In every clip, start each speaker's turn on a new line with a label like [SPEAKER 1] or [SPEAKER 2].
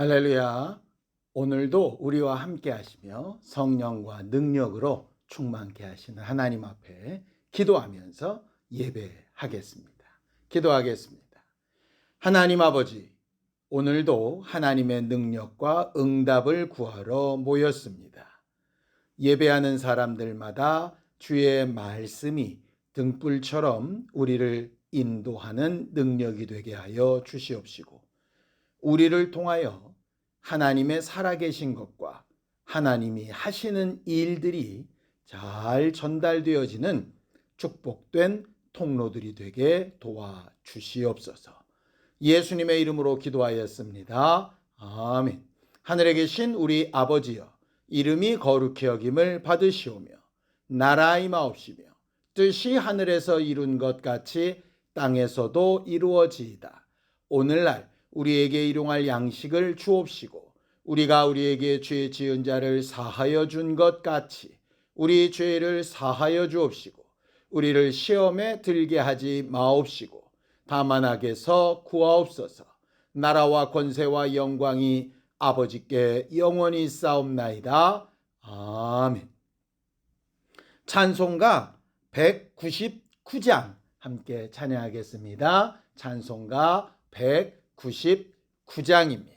[SPEAKER 1] 할렐루야. 오늘도 우리와 함께 하시며 성령과 능력으로 충만케 하시는 하나님 앞에 기도하면서 예배하겠습니다. 기도하겠습니다. 하나님 아버지, 오늘도 하나님의 능력과 응답을 구하러 모였습니다. 예배하는 사람들마다 주의 말씀이 등불처럼 우리를 인도하는 능력이 되게 하여 주시옵시고, 우리를 통하여 하나님의 살아계신 것과 하나님이 하시는 일들이 잘 전달되어지는 축복된 통로들이 되게 도와주시옵소서. 예수님의 이름으로 기도하였습니다. 아멘. 하늘에 계신 우리 아버지여, 이름이 거룩히 여김을 받으시오며 나라 임하옵시며 뜻이 하늘에서 이룬 것 같이 땅에서도 이루어지이다. 오늘날 우리에게 일용할 양식을 주옵시고, 우리가 우리에게 죄 지은 자를 사하여 준 것 같이 우리 죄를 사하여 주옵시고, 우리를 시험에 들게 하지 마옵시고 다만 악에서 구하옵소서. 나라와 권세와 영광이 아버지께 영원히 싸움나이다. 아멘. 찬송가 199장 함께 찬양하겠습니다. 찬송가 199장입니다.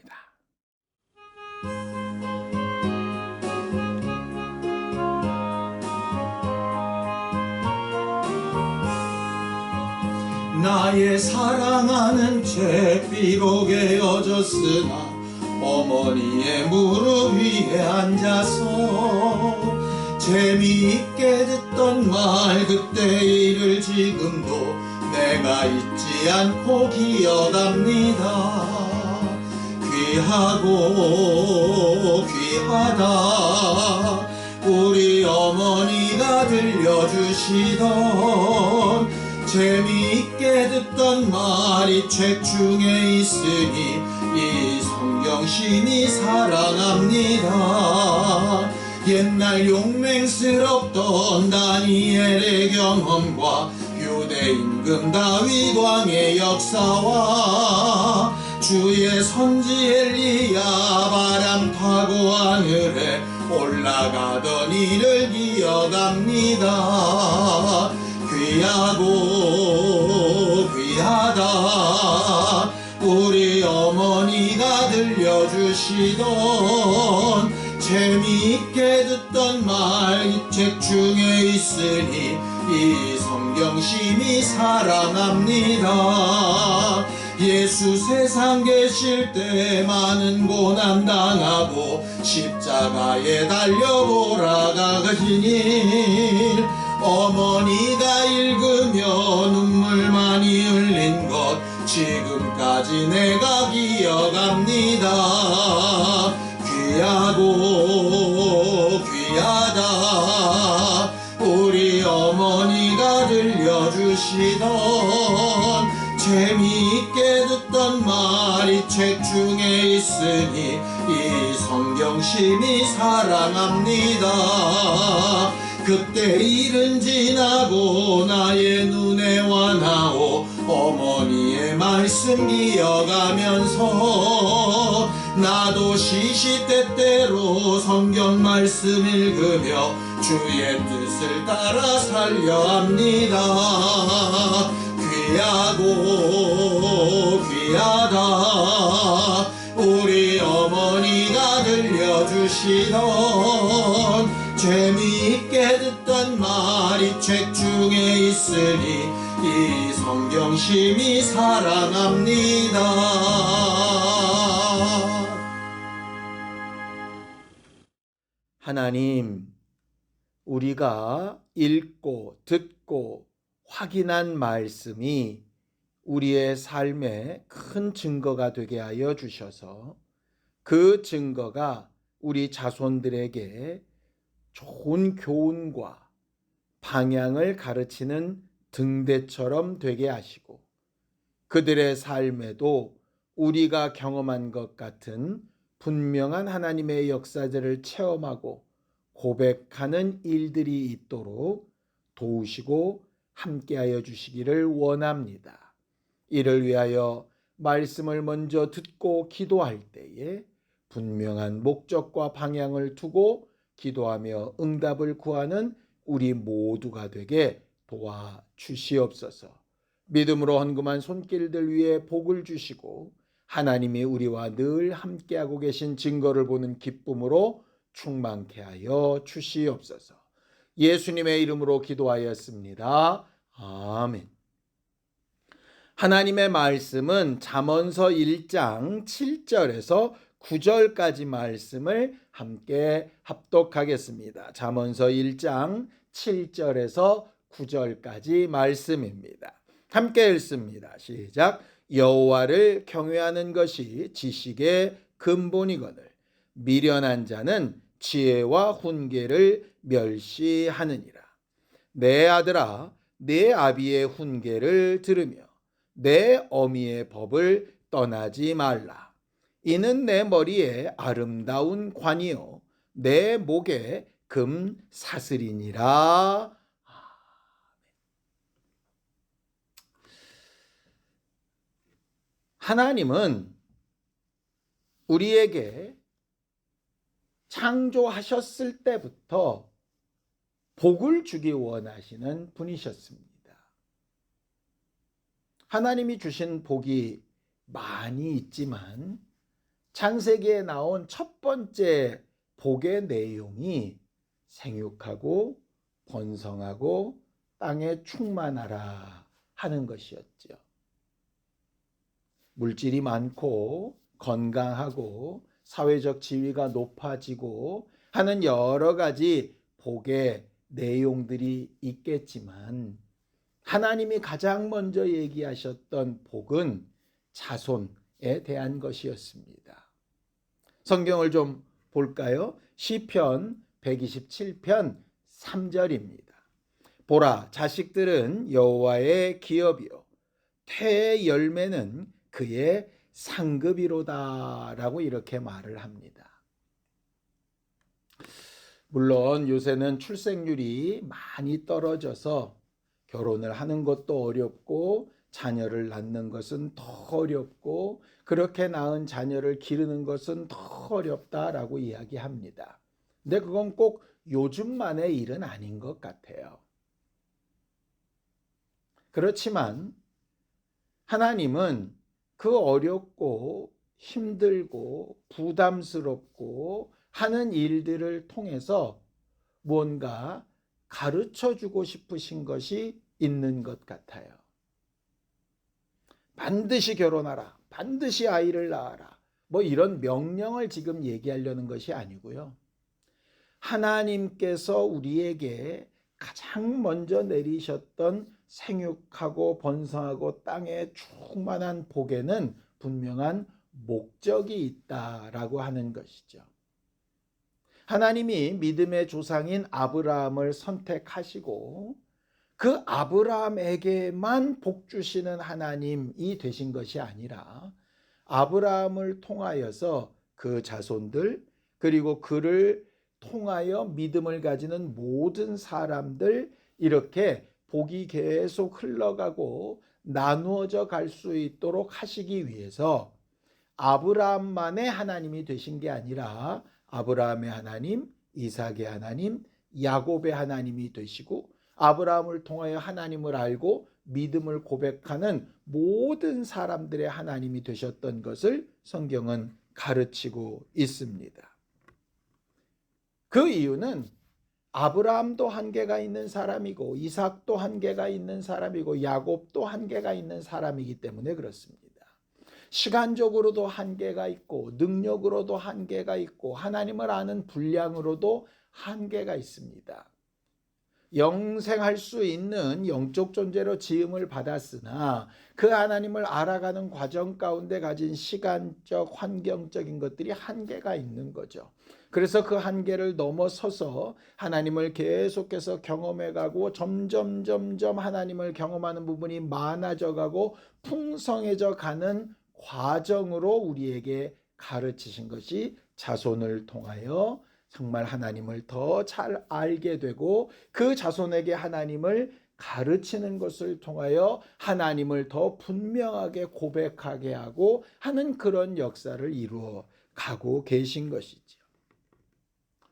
[SPEAKER 2] 나의 사랑하는 죄 비록 헤어졌으나 어머니의 무릎 위에 앉아서 재미있게 듣던 말 그때 일을 지금도 내가 잊지 않고 기억합니다. 귀하고 귀하다 우리 어머니가 들려주시던 재미있게 듣던 말이 책 중에 있으니 이 성경심이 사랑합니다. 옛날 용맹스럽던 다니엘의 경험과 유대 임금 다윗 왕의 역사와 주의 선지 엘리야 바람 타고 하늘에 올라가던 일을 기억합니다. 귀하고 귀하다 우리 어머니가 들려주시던 재미있게 듣던 말 이 책 중에 있으니 이 성경심이 사랑합니다. 예수 세상 계실 때 많은 고난 당하고 십자가에 달려 돌아가신 일 어머니가 읽으며 눈물 많이 흘린 것 지금까지 내가 기억합니다. 귀하고 귀하다 우리 어머니가 들려주시던 재미있게 듣던 말이 책 중에 있으니 이 성경심이 사랑합니다. 그때 일은 지나고 나의 눈에 와나오 어머니의 말씀 기억하면서 나도 시시때때로 성경 말씀 읽으며 주의 뜻을 따라 살려 합니다. 귀하고 귀하다 우리 어머니가 들려주시던 재미있게 듣던 말이 책 중에 있으니 이 성경심이 사랑합니다.
[SPEAKER 1] 하나님, 우리가 읽고 듣고 확인한 말씀이 우리의 삶에 큰 증거가 되게 하여 주셔서 그 증거가 우리 자손들에게 좋은 교훈과 방향을 가르치는 등대처럼 되게 하시고 그들의 삶에도 우리가 경험한 것 같은 분명한 하나님의 역사들을 체험하고 고백하는 일들이 있도록 도우시고 함께하여 주시기를 원합니다. 이를 위하여 말씀을 먼저 듣고 기도할 때에 분명한 목적과 방향을 두고 기도하며 응답을 구하는 우리 모두가 되게 도와주시옵소서. 믿음으로 헌금한 손길들 위에 복을 주시고 하나님이 우리와 늘 함께하고 계신 증거를 보는 기쁨으로 충만케 하여 주시옵소서. 예수님의 이름으로 기도하였습니다. 아멘. 하나님의 말씀은 잠언서 1장 7절에서 9절까지 말씀을 함께 합독하겠습니다. 잠언서 1장 7절에서 9절까지 말씀입니다. 함께 읽습니다. 시작. 여호와를 경외하는 것이 지식의 근본이거늘 미련한 자는 지혜와 훈계를 멸시하느니라. 내 아들아, 내 아비의 훈계를 들으며 내 어미의 법을 떠나지 말라. 이는 내 머리에 아름다운 관이요 내 목에 금 사슬이니라. 하나님은 우리에게 창조하셨을 때부터 복을 주기 원하시는 분이셨습니다. 하나님이 주신 복이 많이 있지만 창세기에 나온 첫 번째 복의 내용이 생육하고 번성하고 땅에 충만하라 하는 것이었죠. 물질이 많고 건강하고 사회적 지위가 높아지고 하는 여러 가지 복의 내용들이 있겠지만 하나님이 가장 먼저 얘기하셨던 복은 자손에 대한 것이었습니다. 성경을 좀 볼까요? 시편 127편 3절입니다. 보라, 자식들은 여호와의 기업이요 태의 열매는 그의 상급이로다 라고 이렇게 말을 합니다. 물론 요새는 출생률이 많이 떨어져서 결혼을 하는 것도 어렵고 자녀를 낳는 것은 더 어렵고 그렇게 낳은 자녀를 기르는 것은 더 어렵다라고 이야기합니다. 근데 그건 꼭 요즘만의 일은 아닌 것 같아요. 그렇지만 하나님은 그 어렵고 힘들고 부담스럽고 하는 일들을 통해서 뭔가 가르쳐 주고 싶으신 것이 있는 것 같아요. 반드시 결혼하라, 반드시 아이를 낳아라, 뭐 이런 명령을 지금 얘기하려는 것이 아니고요. 하나님께서 우리에게 가장 먼저 내리셨던 생육하고 번성하고 땅에 충만한 복에는 분명한 목적이 있다라고 하는 것이죠. 하나님이 믿음의 조상인 아브라함을 선택하시고 그 아브라함에게만 복 주시는 하나님이 되신 것이 아니라 아브라함을 통하여서 그 자손들 그리고 그를 통하여 믿음을 가지는 모든 사람들 이렇게 복이 계속 흘러가고 나누어져 갈 수 있도록 하시기 위해서 아브라함만의 하나님이 되신 게 아니라 아브라함의 하나님, 이삭의 하나님, 야곱의 하나님이 되시고 아브라함을 통하여 하나님을 알고 믿음을 고백하는 모든 사람들의 하나님이 되셨던 것을 성경은 가르치고 있습니다. 그 이유는 아브라함도 한계가 있는 사람이고 이삭도 한계가 있는 사람이고 야곱도 한계가 있는 사람이기 때문에 그렇습니다. 시간적으로도 한계가 있고 능력으로도 한계가 있고 하나님을 아는 분량으로도 한계가 있습니다. 영생할 수 있는 영적 존재로 지음을 받았으나 그 하나님을 알아가는 과정 가운데 가진 시간적 환경적인 것들이 한계가 있는 거죠. 그래서 그 한계를 넘어서서 하나님을 계속해서 경험해가고 점점 하나님을 경험하는 부분이 많아져가고 풍성해져 가는 과정으로 우리에게 가르치신 것이 자손을 통하여 정말 하나님을 더 잘 알게 되고 그 자손에게 하나님을 가르치는 것을 통하여 하나님을 더 분명하게 고백하게 하고 하는 그런 역사를 이루어 가고 계신 것이죠.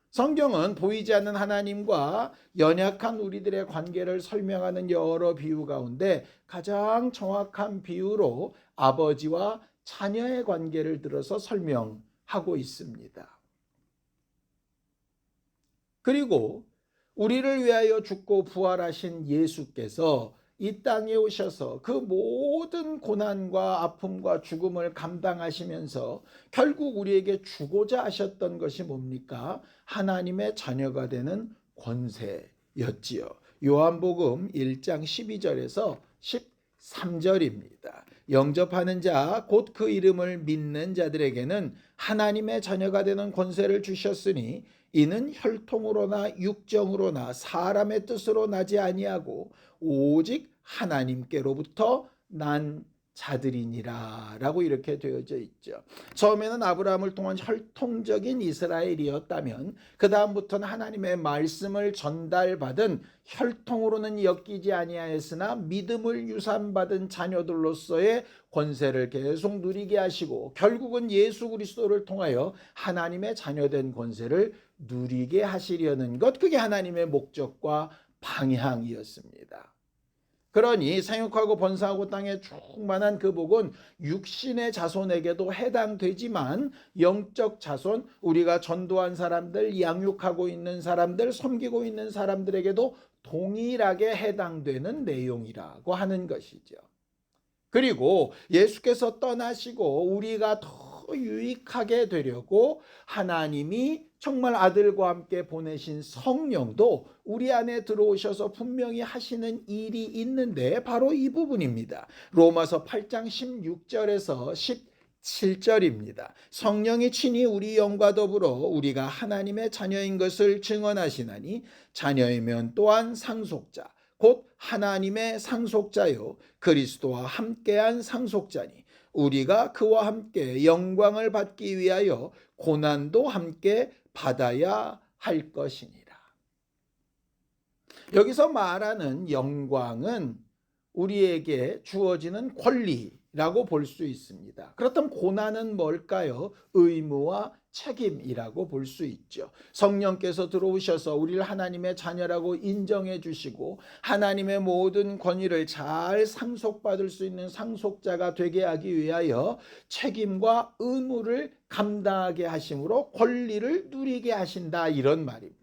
[SPEAKER 1] 성경은 보이지 않는 하나님과 연약한 우리들의 관계를 설명하는 여러 비유 가운데 가장 정확한 비유로 아버지와 자녀의 관계를 들어서 설명하고 있습니다. 그리고 우리를 위하여 죽고 부활하신 예수께서 이 땅에 오셔서 그 모든 고난과 아픔과 죽음을 감당하시면서 결국 우리에게 주고자 하셨던 것이 뭡니까? 하나님의 자녀가 되는 권세였지요. 요한복음 1장 12절에서 13절입니다. 영접하는 자, 곧 그 이름을 믿는 자들에게는 하나님의 자녀가 되는 권세를 주셨으니 이는 혈통으로나 육정으로나 사람의 뜻으로 나지 아니하고 오직 하나님께로부터 난 자들이니라 라고 이렇게 되어져 있죠. 처음에는 아브라함을 통한 혈통적인 이스라엘이었다면 그 다음부터는 하나님의 말씀을 전달받은 혈통으로는 엮이지 아니하였으나 믿음을 유산받은 자녀들로서의 권세를 계속 누리게 하시고 결국은 예수 그리스도를 통하여 하나님의 자녀된 권세를 누리게 하시려는 것, 그게 하나님의 목적과 방향이었습니다. 그러니 생육하고 번성하고 땅에 충만한 그 복은 육신의 자손에게도 해당되지만 영적 자손, 우리가 전도한 사람들, 양육하고 있는 사람들, 섬기고 있는 사람들에게도 동일하게 해당되는 내용이라고 하는 것이죠. 그리고 예수께서 떠나시고 우리가 더 유익하게 되려고 하나님이 정말 아들과 함께 보내신 성령도 우리 안에 들어오셔서 분명히 하시는 일이 있는데 바로 이 부분입니다. 로마서 8장 16절에서 17절입니다. 성령이 친히 우리 영과 더불어 우리가 하나님의 자녀인 것을 증언하시나니 자녀이면 또한 상속자 곧 하나님의 상속자요 그리스도와 함께한 상속자니 우리가 그와 함께 영광을 받기 위하여 고난도 함께 받아야 할 것이니라. 여기서 말하는 영광은 우리에게 주어지는 권리라고 볼 수 있습니다. 그렇다면 고난은 뭘까요? 의무와 책임이라고 볼 수 있죠. 성령께서 들어오셔서 우리를 하나님의 자녀라고 인정해 주시고 하나님의 모든 권위를 잘 상속받을 수 있는 상속자가 되게 하기 위하여 책임과 의무를 감당하게 하심으로 권리를 누리게 하신다, 이런 말입니다.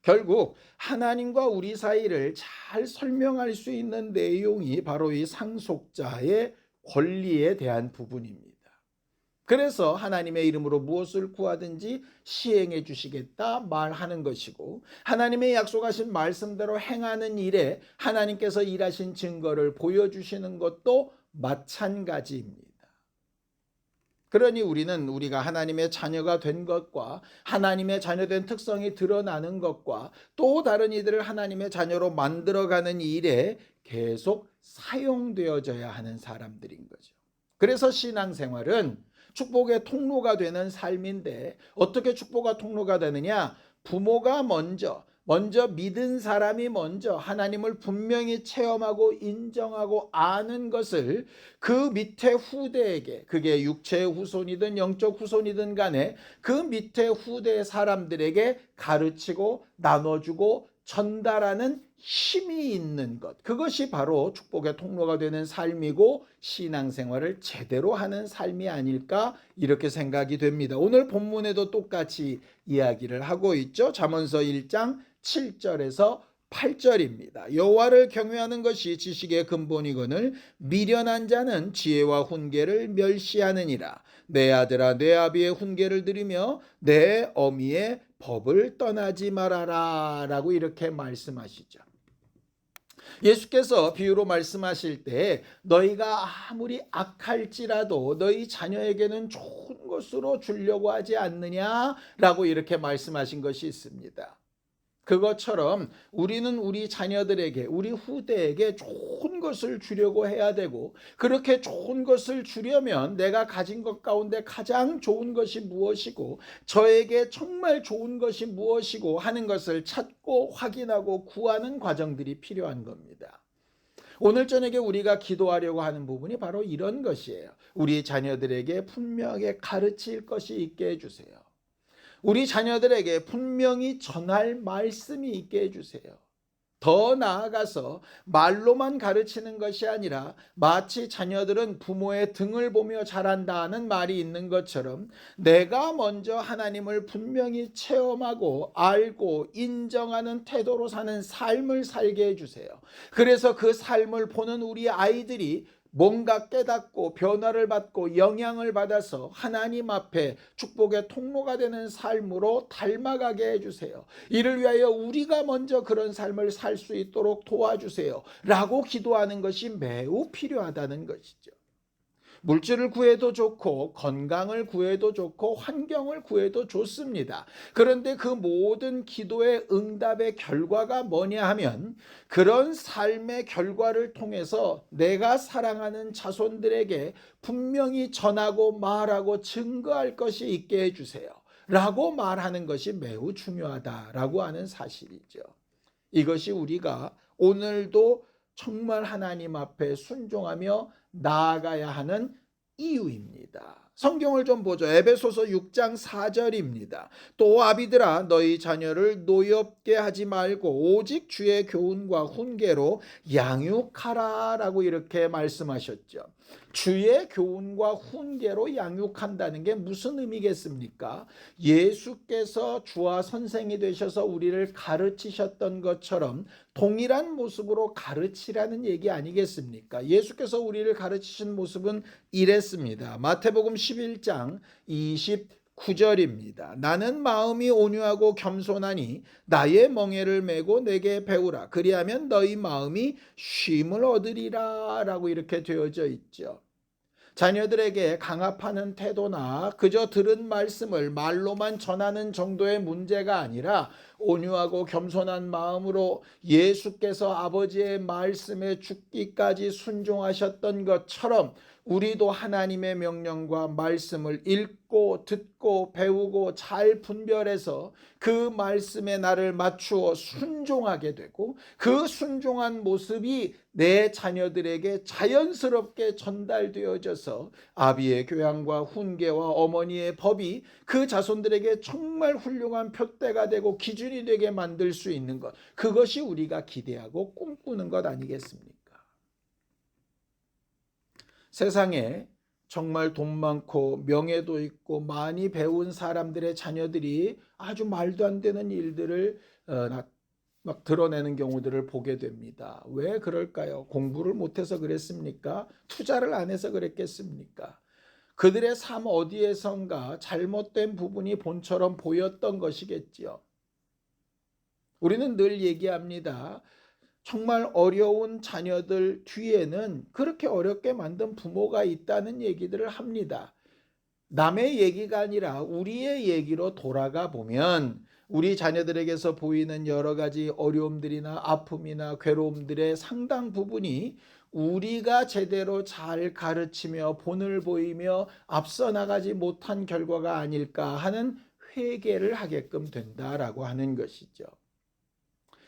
[SPEAKER 1] 결국 하나님과 우리 사이를 잘 설명할 수 있는 내용이 바로 이 상속자의 권리에 대한 부분입니다. 그래서 하나님의 이름으로 무엇을 구하든지 시행해 주시겠다 말하는 것이고 하나님의 약속하신 말씀대로 행하는 일에 하나님께서 일하신 증거를 보여주시는 것도 마찬가지입니다. 그러니 우리는 우리가 하나님의 자녀가 된 것과 하나님의 자녀된 특성이 드러나는 것과 또 다른 이들을 하나님의 자녀로 만들어가는 일에 계속 사용되어져야 하는 사람들인 거죠. 그래서 신앙생활은 축복의 통로가 되는 삶인데 어떻게 축복의 통로가 되느냐? 부모가 먼저 믿은 사람이 먼저 하나님을 분명히 체험하고 인정하고 아는 것을 그 밑에 후대에게, 그게 육체의 후손이든 영적 후손이든 간에 그 밑에 후대 사람들에게 가르치고 나눠주고 전달하는 힘이 있는 것, 그것이 바로 축복의 통로가 되는 삶이고 신앙생활을 제대로 하는 삶이 아닐까 이렇게 생각이 됩니다. 오늘 본문에도 똑같이 이야기를 하고 있죠. 잠언서 1장 7절에서 8절입니다. 여호와를 경외하는 것이 지식의 근본이거늘 미련한 자는 지혜와 훈계를 멸시하느니라. 내 아들아 내 아비의 훈계를 들으며 내 어미의 법을 떠나지 말아라 라고 이렇게 말씀하시죠. 예수께서 비유로 말씀하실 때 너희가 아무리 악할지라도 너희 자녀에게는 좋은 것으로 주려고 하지 않느냐라고 이렇게 말씀하신 것이 있습니다. 그것처럼 우리는 우리 자녀들에게, 우리 후대에게 좋은 것을 주려고 해야 되고, 그렇게 좋은 것을 주려면 내가 가진 것 가운데 가장 좋은 것이 무엇이고, 저에게 정말 좋은 것이 무엇이고 하는 것을 찾고 확인하고 구하는 과정들이 필요한 겁니다. 오늘 저녁에 우리가 기도하려고 하는 부분이 바로 이런 것이에요. 우리 자녀들에게 분명하게 가르칠 것이 있게 해주세요. 우리 자녀들에게 분명히 전할 말씀이 있게 해주세요. 더 나아가서 말로만 가르치는 것이 아니라 마치 자녀들은 부모의 등을 보며 자란다는 말이 있는 것처럼 내가 먼저 하나님을 분명히 체험하고 알고 인정하는 태도로 사는 삶을 살게 해주세요. 그래서 그 삶을 보는 우리 아이들이 뭔가 깨닫고 변화를 받고 영향을 받아서 하나님 앞에 축복의 통로가 되는 삶으로 닮아가게 해주세요. 이를 위하여 우리가 먼저 그런 삶을 살 수 있도록 도와주세요 라고 기도하는 것이 매우 필요하다는 것이죠. 물질을 구해도 좋고 건강을 구해도 좋고 환경을 구해도 좋습니다. 그런데 그 모든 기도의 응답의 결과가 뭐냐 하면 그런 삶의 결과를 통해서 내가 사랑하는 자손들에게 분명히 전하고 말하고 증거할 것이 있게 해주세요 라고 말하는 것이 매우 중요하다라고 하는 사실이죠. 이것이 우리가 오늘도 정말 하나님 앞에 순종하며 나아가야 하는 이유입니다. 성경을 좀 보죠. 에베소서 6장 4절입니다. 또 아비들아 너희 자녀를 노엽게 하지 말고 오직 주의 교훈과 훈계로 양육하라 라고 이렇게 말씀하셨죠. 주의 교훈과 훈계로 양육한다는 게 무슨 의미겠습니까? 예수께서 주와 선생이 되셔서 우리를 가르치셨던 것처럼 동일한 모습으로 가르치라는 얘기 아니겠습니까? 예수께서 우리를 가르치신 모습은 이랬습니다. 마태복음 11장 29절입니다. 나는 마음이 온유하고 겸손하니 나의 멍에를 메고 내게 배우라. 그리하면 너희 마음이 쉼을 얻으리라 라고 이렇게 되어져 있죠. 자녀들에게 강압하는 태도나 그저 들은 말씀을 말로만 전하는 정도의 문제가 아니라 온유하고 겸손한 마음으로 예수께서 아버지의 말씀에 죽기까지 순종하셨던 것처럼 우리도 하나님의 명령과 말씀을 읽고 듣고 배우고 잘 분별해서 그 말씀에 나를 맞추어 순종하게 되고 그 순종한 모습이 내 자녀들에게 자연스럽게 전달되어져서 아비의 교양과 훈계와 어머니의 법이 그 자손들에게 정말 훌륭한 표대가 되고 기준이 되게 만들 수 있는 것, 그것이 우리가 기대하고 꿈꾸는 것 아니겠습니까? 세상에 정말 돈 많고 명예도 있고 많이 배운 사람들의 자녀들이 아주 말도 안 되는 일들을 막 드러내는 경우들을 보게 됩니다. 왜 그럴까요? 공부를 못해서 그랬습니까? 투자를 안 해서 그랬겠습니까? 그들의 삶 어디에선가 잘못된 부분이 본처럼 보였던 것이겠지요. 우리는 늘 얘기합니다. 정말 어려운 자녀들 뒤에는 그렇게 어렵게 만든 부모가 있다는 얘기들을 합니다. 남의 얘기가 아니라 우리의 얘기로 돌아가 보면 우리 자녀들에게서 보이는 여러 가지 어려움들이나 아픔이나 괴로움들의 상당 부분이 우리가 제대로 잘 가르치며 본을 보이며 앞서 나가지 못한 결과가 아닐까 하는 회개를 하게끔 된다라고 하는 것이죠.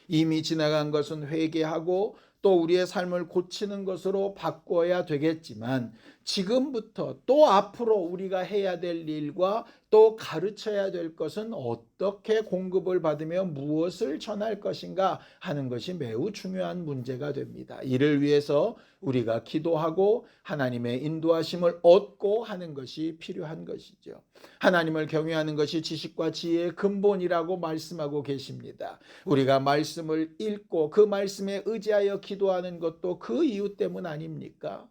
[SPEAKER 1] 이미 지나간 것은 회개하고 또 우리의 삶을 고치는 것으로 바꿔야 되겠지만 지금부터 또 앞으로 우리가 해야 될 일과 또 가르쳐야 될 것은 어떻게 공급을 받으며 무엇을 전할 것인가 하는 것이 매우 중요한 문제가 됩니다. 이를 위해서 우리가 기도하고 하나님의 인도하심을 얻고 하는 것이 필요한 것이죠. 하나님을 경외하는 것이 지식과 지혜의 근본이라고 말씀하고 계십니다. 우리가 말씀을 읽고 그 말씀에 의지하여 기도하는 것도 그 이유 때문 아닙니까?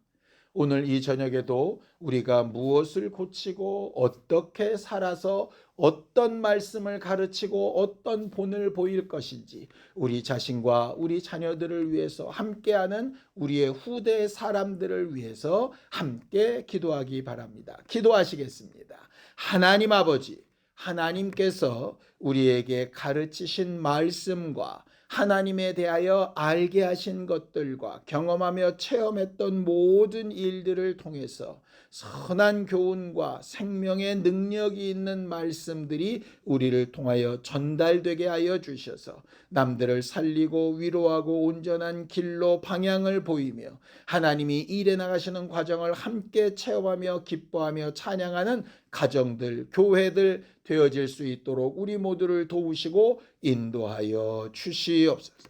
[SPEAKER 1] 오늘 이 저녁에도 우리가 무엇을 고치고 어떻게 살아서 어떤 말씀을 가르치고 어떤 본을 보일 것인지 우리 자신과 우리 자녀들을 위해서 함께하는 우리의 후대 사람들을 위해서 함께 기도하기 바랍니다. 기도하시겠습니다. 하나님 아버지, 하나님께서 우리에게 가르치신 말씀과 하나님에 대하여 알게 하신 것들과 경험하며 체험했던 모든 일들을 통해서 선한 교훈과 생명의 능력이 있는 말씀들이 우리를 통하여 전달되게 하여 주셔서 남들을 살리고 위로하고 온전한 길로 방향을 보이며 하나님이 일해 나가시는 과정을 함께 체험하며 기뻐하며 찬양하는 가정들, 교회들 되어질 수 있도록 우리 모두를 도우시고 인도하여 주시옵소서.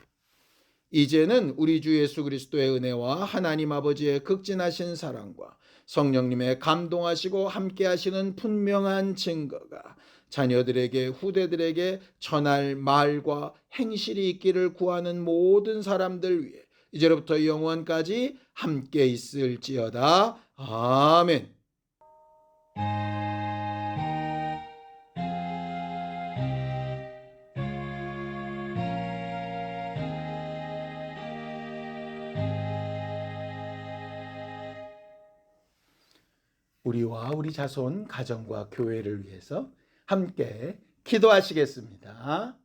[SPEAKER 1] 이제는 우리 주 예수 그리스도의 은혜와 하나님 아버지의 극진하신 사랑과 성령님의 감동하시고 함께 하시는 분명한 증거가 자녀들에게 후대들에게 전할 말과 행실이 있기를 구하는 모든 사람들 위해 이제로부터 영원까지 함께 있을지어다. 아멘. 우리와 우리 자손, 가정과 교회를 위해서 함께 기도하시겠습니다.